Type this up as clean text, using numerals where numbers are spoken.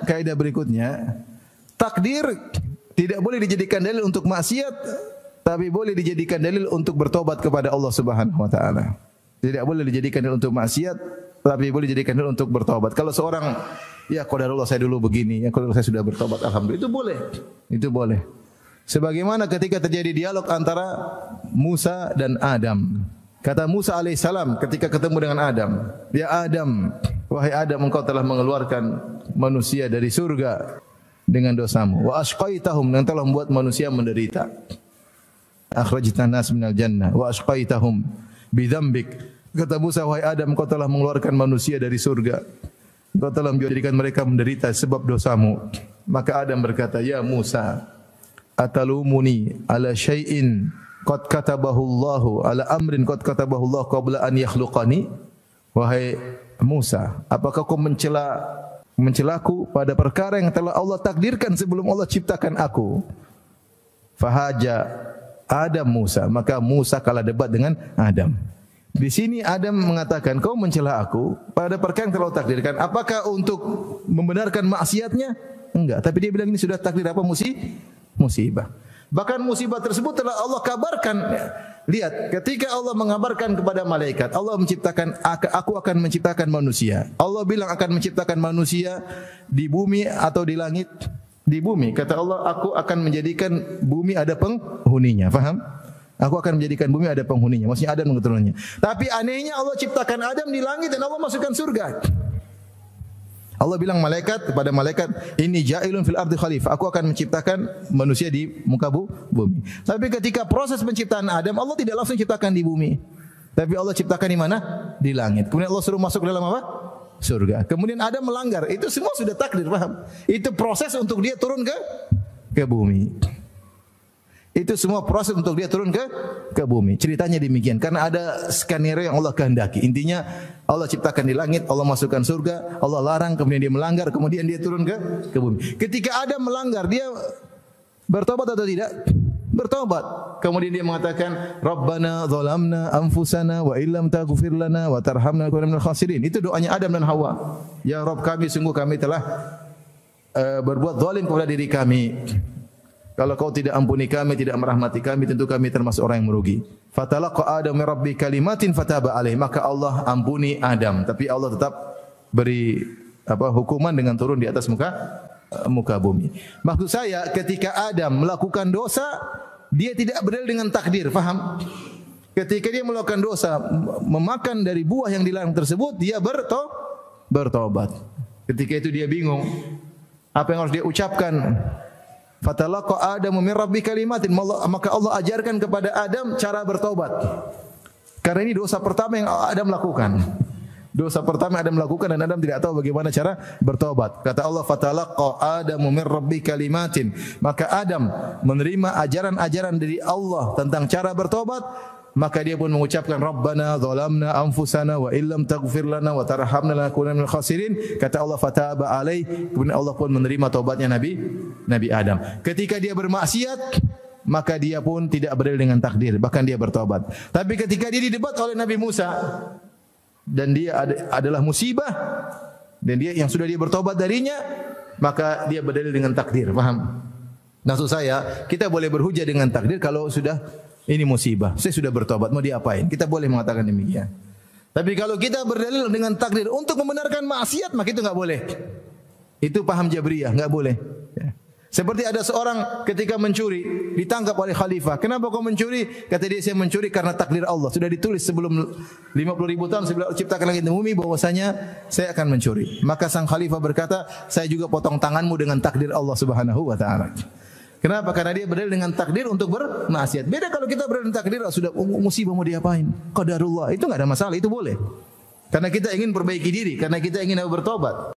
kaidah berikutnya, takdir tidak boleh dijadikan dalil untuk maksiat, tapi boleh dijadikan dalil untuk bertobat kepada Allah Subhanahu wa taala. Tidak boleh dijadikan dalil untuk maksiat, tapi boleh dijadikan dalil untuk bertobat. Kalau seorang, ya qadarullah saya dulu begini, ya qadarullah saya sudah bertobat, alhamdulillah, itu boleh. Itu boleh. Sebagaimana ketika terjadi dialog antara Musa dan Adam. Kata Musa alaihissalam ketika ketemu dengan Adam, "Ya Adam, wahai Adam, engkau telah mengeluarkan manusia dari surga dengan dosamu. Wa asqaitahum, yang telah membuat manusia menderita. Akhrajtan nas minal jannah wa asqaitahum bidzambik." Kata Musa, "Wahai Adam, engkau telah mengeluarkan manusia dari surga. Engkau telah menjadikan mereka menderita sebab dosamu." Maka Adam berkata, "Ya Musa, atalumuni ala syai'in qad katabahu Allahu ala amrin qad katabahu Allah qabla an yakhluqani." Wahai Musa, apakah kau mencelaku pada perkara yang telah Allah takdirkan sebelum Allah ciptakan aku? Fahaja Adam Musa, maka Musa kalah debat dengan Adam. Di sini Adam mengatakan, kau mencela aku pada perkara yang telah Allah takdirkan. Apakah untuk membenarkan maksiatnya? Enggak, tapi dia bilang ini sudah takdir apa? Musibah. Bahkan musibah tersebut telah Allah kabarkan. Lihat, ketika Allah mengabarkan kepada malaikat, Allah menciptakan, aku akan menciptakan manusia. Allah bilang akan menciptakan manusia di bumi atau di langit? Di bumi. Kata Allah, aku akan menjadikan bumi ada penghuninya. Faham? Aku akan menjadikan bumi ada penghuninya. Maksudnya Adam dan keturunannya. Tapi anehnya Allah ciptakan Adam di langit dan Allah masukkan surga. Allah bilang kepada malaikat, "Inni ja'ilun fil ardi khalifah." Aku akan menciptakan manusia di muka bumi. Tapi ketika proses penciptaan Adam, Allah tidak langsung ciptakan di bumi. Tapi Allah ciptakan di mana? Di langit. Kemudian Allah suruh masuk dalam apa? Surga. Kemudian Adam melanggar. Itu semua sudah takdir, paham? Itu proses untuk dia turun ke bumi. Itu semua proses untuk dia turun ke bumi. Ceritanya demikian. Karena ada skenario yang Allah kehendaki. Intinya Allah ciptakan di langit, Allah masukkan surga, Allah larang, kemudian dia melanggar, kemudian dia turun ke bumi. Ketika Adam melanggar, dia bertobat atau tidak? Bertobat. Kemudian dia mengatakan, "Rabbana zalamna anfusana wa illam taghfir lana wa tarhamna lanakunanna minal khasirin." Itu doanya Adam dan Hawa. Ya Rabb kami, sungguh kami telah berbuat zalim kepada diri kami. Kalau kau tidak ampuni kami, tidak merahmati kami, tentu kami termasuk orang yang merugi. Fatalaqa Adam min rabbi kalimatin fataba alaih. Maka Allah ampuni Adam, tapi Allah tetap beri hukuman dengan turun di atas muka bumi. Maksud saya, ketika Adam melakukan dosa, dia tidak berdalil dengan takdir, faham? Ketika dia melakukan dosa, memakan dari buah yang dilarang tersebut, dia bertobat. Ketika itu dia bingung, apa yang harus dia ucapkan? Fatalaqa Adamu min rabbi kalimatin, maka Allah ajarkan kepada Adam cara bertobat. Karena ini dosa pertama yang Adam lakukan. Dosa pertama yang Adam lakukan dan Adam tidak tahu bagaimana cara bertobat. Kata Allah, fatalaqa Adamu min rabbi kalimatin, maka Adam menerima ajaran-ajaran dari Allah tentang cara bertobat. Maka dia pun mengucapkan, Rabbana zalamna anfusana wa illam taghfir lana wa tarhamna lanakunanna minal khasirin. Kata Allah, fataba alaih. Kemudian Allah pun menerima taubatnya Nabi Adam. Ketika dia bermaksiat, maka dia pun tidak berdalil dengan takdir, bahkan dia bertobat. Tapi ketika dia didebat oleh Nabi Musa, dan dia adalah musibah, dan dia yang sudah dia bertobat darinya, maka dia berdalil dengan takdir. Paham? Maksud saya, kita boleh berhujah dengan takdir kalau sudah ini musibah, saya sudah bertobat, mau diapain? Kita boleh mengatakan demikian. Tapi kalau kita berdalil dengan takdir untuk membenarkan maksiat, maka itu enggak boleh. Itu paham Jabriyah, enggak boleh. Ya. Seperti ada seorang ketika mencuri, ditangkap oleh khalifah. Kenapa kau mencuri? Kata dia, saya mencuri karena takdir Allah. Sudah ditulis sebelum 50.000 tahun sebelum ciptakan langit dan bumi bahwasanya saya akan mencuri. Maka sang khalifah berkata, saya juga potong tanganmu dengan takdir Allah Subhanahu wa taala. Kenapa? Karena dia berdalil dengan takdir untuk bermaksiat. Beda kalau kita berdalil dengan takdir, sudah musibah mau diapain? Qadarullah, itu enggak ada masalah, itu boleh. Karena kita ingin perbaiki diri, karena kita ingin bertobat.